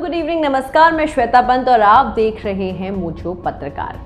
Good evening, नमस्कार। मैं श्वेता पंत और आप देख रहे हैं मोजो पत्रकार।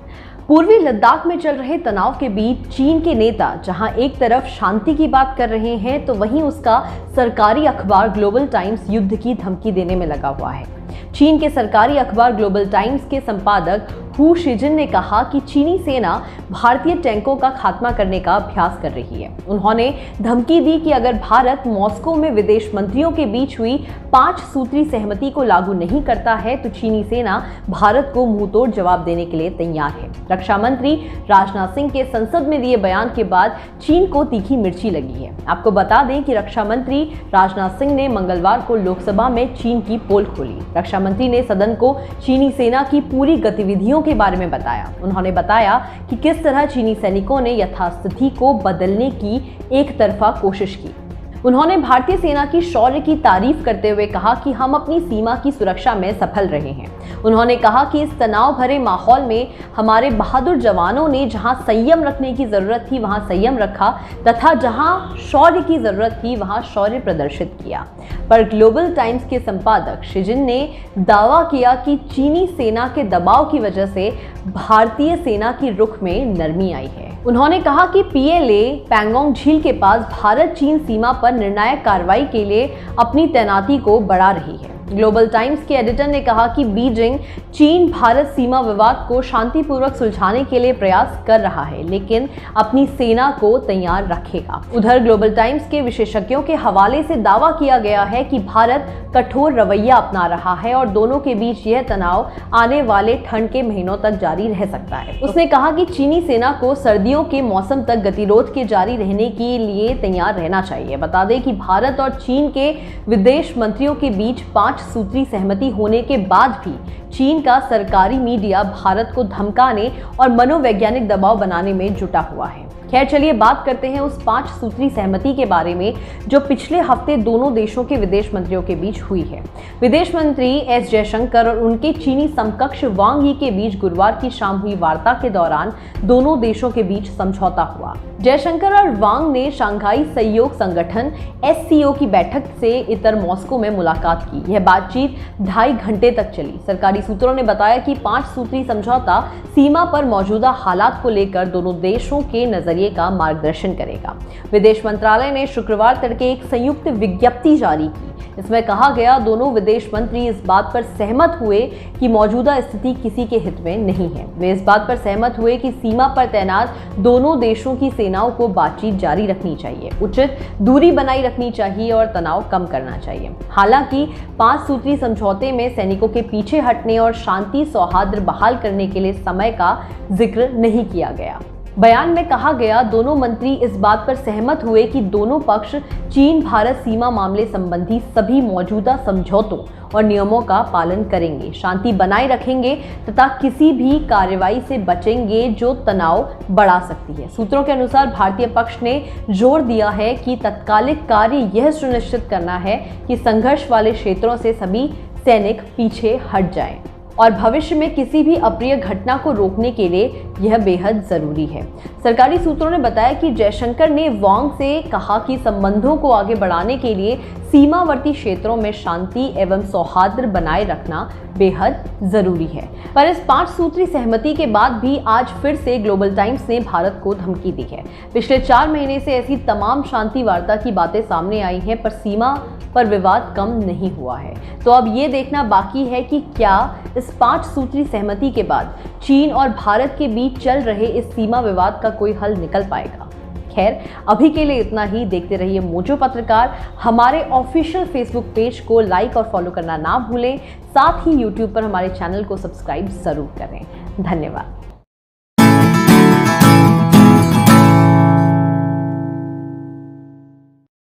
पूर्वी लद्दाख में चल रहे तनाव के बीच चीन के नेता जहां एक तरफ शांति की बात कर रहे हैं तो वहीं उसका सरकारी अखबार ग्लोबल टाइम्स युद्ध की धमकी देने में लगा हुआ है। चीन के सरकारी अखबार ग्लोबल टाइम्स के संपादक हू शिजिन ने कहा कि चीनी सेना भारतीय टैंकों का खात्मा करने का अभ्यास कर रही है। उन्होंने धमकी दी कि अगर भारत मॉस्को में विदेश मंत्रियों के बीच हुई 5 सूत्री सहमति को लागू नहीं करता है तो चीनी सेना भारत को मुंहतोड़ जवाब देने के लिए तैयार है। रक्षा मंत्री राजनाथ सिंह के संसद में दिए बयान के बाद चीन को तीखी मिर्ची लगी है। आपको बता दें कि रक्षा मंत्री राजनाथ सिंह ने मंगलवार को लोकसभा में चीन की पोल खोली। रक्षा मंत्री ने सदन को चीनी सेना की पूरी गतिविधियों के बारे में बताया। उन्होंने बताया कि किस तरह चीनी सैनिकों ने यथास्थिति को बदलने की एक तरफा कोशिश की। उन्होंने भारतीय सेना की शौर्य की तारीफ करते हुए कहा कि हम अपनी सीमा की सुरक्षा में सफल रहे हैं। उन्होंने कहा कि इस तनाव भरे माहौल में हमारे बहादुर जवानों ने जहां संयम रखने की जरूरत थी वहां संयम रखा तथा जहां शौर्य की जरूरत थी वहां शौर्य प्रदर्शित किया। पर ग्लोबल टाइम्स के संपादक शिजिन ने दावा किया कि चीनी सेना के दबाव की वजह से भारतीय सेना की रुख में नरमी आई है। उन्होंने कहा कि पीएलए पैंगोंग झील के पास भारत चीन सीमा पर निर्णायक कार्रवाई के लिए अपनी तैनाती को बढ़ा रही है। ग्लोबल टाइम्स के एडिटर ने कहा कि बीजिंग चीन भारत सीमा विवाद को शांतिपूर्वक सुलझाने के लिए प्रयास कर रहा है लेकिन अपनी सेना को तैयार रखेगा। उधर ग्लोबल टाइम्स के विशेषज्ञों के हवाले से दावा किया गया है कि भारत कठोर रवैया अपना रहा है और दोनों के बीच यह तनाव आने वाले ठंड के महीनों तक जारी रह सकता है। उसने कहा कि चीनी सेना को सर्दियों के मौसम तक गतिरोध के जारी रहने के लिए तैयार रहना चाहिए। बता दें कि भारत और चीन के विदेश मंत्रियों के बीच 5 सूत्री सहमति होने के बाद भी चीन का सरकारी मीडिया भारत को धमकाने और मनोवैज्ञानिक दबाव बनाने में जुटा हुआ है। खैर, चलिए बात करते हैं उस 5 सूत्री सहमति के बारे में जो पिछले हफ्ते दोनों देशों के विदेश मंत्रियों के बीच हुई है। विदेश मंत्री एस जयशंकर और उनके चीनी समकक्ष वांग यी के बीच गुरुवार की शाम हुई वार्ता के दौरान दोनों देशों के बीच समझौता हुआ। जयशंकर और वांग ने शंघाई सहयोग संगठन SCO की बैठक से इतर मॉस्को में मुलाकात की। यह बातचीत 2.5 घंटे तक चली। सरकारी सूत्रों ने बताया कि 5 सूत्री समझौता सीमा पर मौजूदा हालात को लेकर दोनों देशों के नजरिए का मार्गदर्शन करेगा। विदेश मंत्रालय ने शुक्रवार तड़के एक संयुक्त विज्ञप्ति जारी की। इसमें कहा गया दोनों विदेश मंत्री इस बात पर सहमत हुए कि मौजूदा स्थिति किसी के हित में नहीं है। वे इस बात पर सहमत हुए कि सीमा पर तैनात दोनों देशों की सेनाओं को बातचीत जारी रखनी चाहिए, उचित दूरी बनाई रखनी चाहिए और तनाव कम करना चाहिए। हालांकि 5 सूत्री समझौते में सैनिकों के पीछे हटने और शांति सौहार्द बहाल करने के लिए समय का जिक्र नहीं किया गया। बयान में कहा गया दोनों मंत्री इस बात पर सहमत हुए कि दोनों पक्ष चीन भारत सीमा मामले संबंधी सभी मौजूदा समझौतों और नियमों का पालन करेंगे, शांति बनाए रखेंगे तथा किसी भी कार्रवाई से बचेंगे जो तनाव बढ़ा सकती है। सूत्रों के अनुसार भारतीय पक्ष ने जोर दिया है कि तत्कालिक कार्य यह सुनिश्चित करना है कि संघर्ष वाले क्षेत्रों से सभी सैनिक पीछे हट जाएं और भविष्य में किसी भी अप्रिय घटना को रोकने के लिए यह बेहद जरूरी है। सरकारी सूत्रों ने बताया कि जयशंकर ने वांग से कहा कि संबंधों को आगे बढ़ाने के लिए सीमावर्ती क्षेत्रों में शांति एवं सौहार्द बनाए रखना बेहद जरूरी है। पर इस 5 सूत्री सहमति के बाद भी आज फिर से ग्लोबल टाइम्स ने भारत को धमकी दी है। पिछले 4 महीने से ऐसी तमाम शांति वार्ता की बातें सामने आई हैं पर सीमा पर विवाद कम नहीं हुआ है। तो अब ये देखना बाकी है कि क्या इस 5 सूत्री सहमति के बाद चीन और भारत के बीच चल रहे इस सीमा विवाद का कोई हल निकल पाएगा। खैर, अभी के लिए इतना ही। देखते रहिए मोजो पत्रकार। हमारे ऑफिशियल फेसबुक पेज को लाइक और फॉलो करना ना भूलें। साथ ही यूट्यूब पर हमारे चैनल को सब्सक्राइब जरूर करें। धन्यवाद।